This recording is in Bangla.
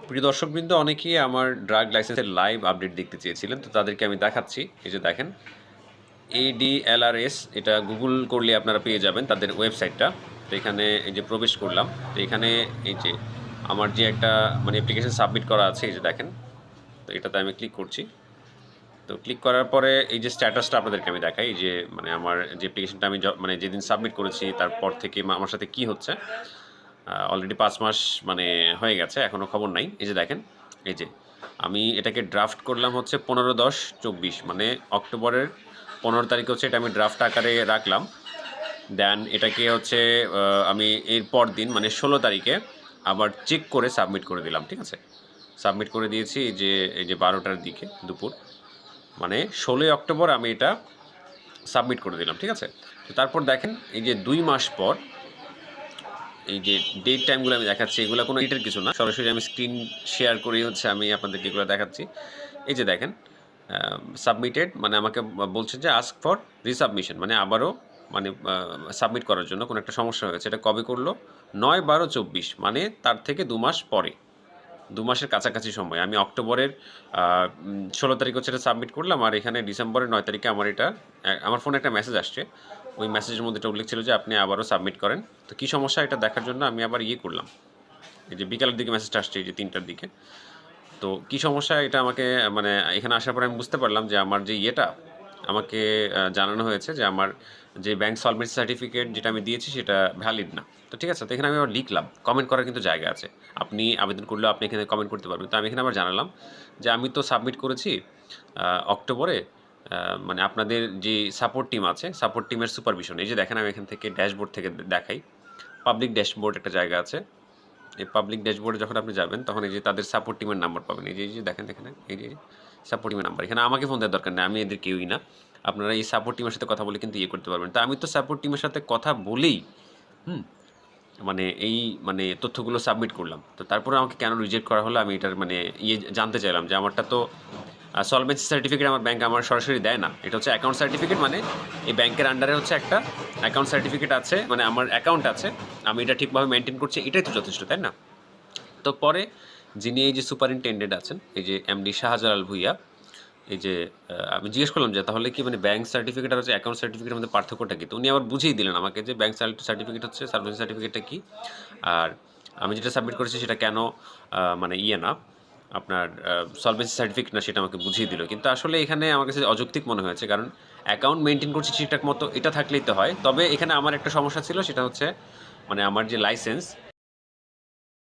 প্রিয় দর্শকবৃন্দ অনেকেই আমার ড্রাগ লাইসেন্সের লাইভ আপডেট দেখতে চেয়েছিলেন। তো তাদেরকে আমি দেখাচ্ছি। এই যে দেখেন ADLRS এটা গুগল করলে আপনারা পেয়ে যাবেন তাদের ওয়েবসাইটটা। তো এখানে এই যে প্রবেশ করলাম। তো এখানে এই যে আমার যে একটা মানে অ্যাপ্লিকেশন সাবমিট করা আছে এই যে দেখেন। তো এটাতে আমি ক্লিক করছি। তো ক্লিক করার পরে এই যে স্ট্যাটাসটা আপনাদেরকে আমি দেখাই যে মানে আমার যে অ্যাপ্লিকেশনটা আমি মানে যেদিন সাবমিট করেছি তারপর থেকে আমার সাথে কি হচ্ছে। অলরেডি ৫ মাস মানে হয়ে গেছে, এখনও খবর নাই। এই যে দেখেন, এই যে আমি এটাকে ড্রাফট করলাম হচ্ছে ১৫/১০/২৪ মানে অক্টোবরের ১৫ তারিখে হচ্ছে এটা আমি ড্রাফট আকারে রাখলাম। দেন এটাকে হচ্ছে আমি এর পরদিন মানে ১৬ তারিখে আবার চেক করে সাবমিট করে দিলাম। ঠিক আছে? সাবমিট করে দিয়েছি এই যে ১২টার দিকে দুপুর। মানে ১৬ই অক্টোবর আমি এটা সাবমিট করে দিলাম। ঠিক আছে? তো তারপর দেখেন এই যে ২ মাস পর এই যে ডেট টাইমগুলো আমি দেখাচ্ছি, এগুলো কোনো এডিটের কিছু না। সরাসরি আমি স্ক্রিন শেয়ার করেই হচ্ছে আমি আপনাদেরকে এগুলো দেখাচ্ছি। এই যে দেখেন সাবমিটেড মানে আমাকে বলছে যে আস্ক ফর রিসাবমিশন মানে আবারও মানে সাবমিট করার জন্য কোনো একটা সমস্যা হয়েছে। এটা কবে করলো? ৯/১২/২৪ মানে তার থেকে ২ মাস পরে। ২ মাসের কাছাকাছি সময়। আমি অক্টোবরের ১৬ তারিখ হচ্ছে এটা সাবমিট করলাম আর এখানে ডিসেম্বরের ৯ তারিখে আমার এটা আমার ফোনে একটা মেসেজ আসছে। ওই মেসেজের মধ্যে এটা উল্লেখ ছিল যে আপনি আবারও সাবমিট করেন। তো কী সমস্যা এটা দেখার জন্য আমি আবার করলাম। এই যে বিকালের দিকে মেসেজটা আসছে এই যে ৩টার দিকে। তো কী সমস্যা এটা আমাকে মানে এখানে আসার পরে আমি বুঝতে পারলাম যে আমার যে আমাকে জানানো হয়েছে যে আমার যে ব্যাংক সলভেন্সি সার্টিফিকেট যেটা আমি দিয়েছি সেটা ভ্যালিড না। তো ঠিক আছে? তো এখানে আমি আবার লিখলাম। কমেন্ট করার কিন্তু জায়গা আছে। আপনি আবেদন করলেও আপনি এখানে কমেন্ট করতে পারবেন। তো আমি এখানে আবার জানালাম যে আমি তো সাবমিট করেছি অক্টোবরে মানে আপনাদের যে সাপোর্ট টিম আছে, সাপোর্ট টিমের সুপারভিশন। এই যে দেখেন আমি এখান থেকে ড্যাশবোর্ড থেকে দেখাই। পাবলিক ড্যাশবোর্ড একটা জায়গা আছে। এই পাবলিক ড্যাশবোর্ডে যখন আপনি যাবেন তখন এই যে তাদের সাপোর্ট টিমের নাম্বার পাবেন। এই যে দেখেন এখানে এই যে সাপোর্ট টিমের নাম্বার। এখানে আমাকে ফোন দেওয়ার দরকার নেই। আমি এদের কেউই না। আপনারা এই সাপোর্ট টিমের সাথে কথা বলে কিন্তু করতে পারবেন। তো আমি তো সাপোর্ট টিমের সাথে কথা বলেই হুম? মানে এই মানে তথ্যগুলো সাবমিট করলাম। তো তারপরে আমাকে কেন রিজেক্ট করা হলো আমি এটার মানে জানতে চাইলাম যে আমারটা তো সলভেন্সি সার্টিফিকেট আমার ব্যাংক আমার সরাসরি দেয় না। এটা হচ্ছে অ্যাকাউন্ট সার্টিফিকেট মানে এই ব্যাংকের আন্ডারে হচ্ছে একটা অ্যাকাউন্ট সার্টিফিকেট আছে। মানে আমার অ্যাকাউন্ট আছে। আমি এটা ঠিকভাবে মেইনটেইন করছি। এটাই তো যথেষ্ট, তাই না? তো পরে যিনি এই যে সুপারিনটেনডেন্ট আছেন, এই যে এমডি শাহজালাল ভূঁইয়া, এই যে আমি জিজ্ঞেস করলাম যে তাহলে কি মানে ব্যাংক সার্টিফিকেট আর হচ্ছে অ্যাকাউন্ট সার্টিফিকেটের মধ্যে পার্থক্যটা কি? তো উনি আবার বুঝিয়ে দিলেন আমাকে যে ব্যাংক সার্টিফিকেট হচ্ছে সার্ভিস সার্টিফিকেটটা কি? আর আমি যেটা সাবমিট করেছি সেটা কেন মানে না আপনার সলভেন্সি সার্টিফিকেট না সেটা আমাকে বুঝিয়ে দিল। কিন্তু আসলে এখানে আমার কাছে অযৌক্তিক মনে হয়েছে। কারণ অ্যাকাউন্ট মেইনটেইন করছি ঠিকঠাক মতো এটা থাকলেই তো হয়। তবে এখানে আমার একটা সমস্যা ছিল সেটা হচ্ছে মানে আমার যে লাইসেন্স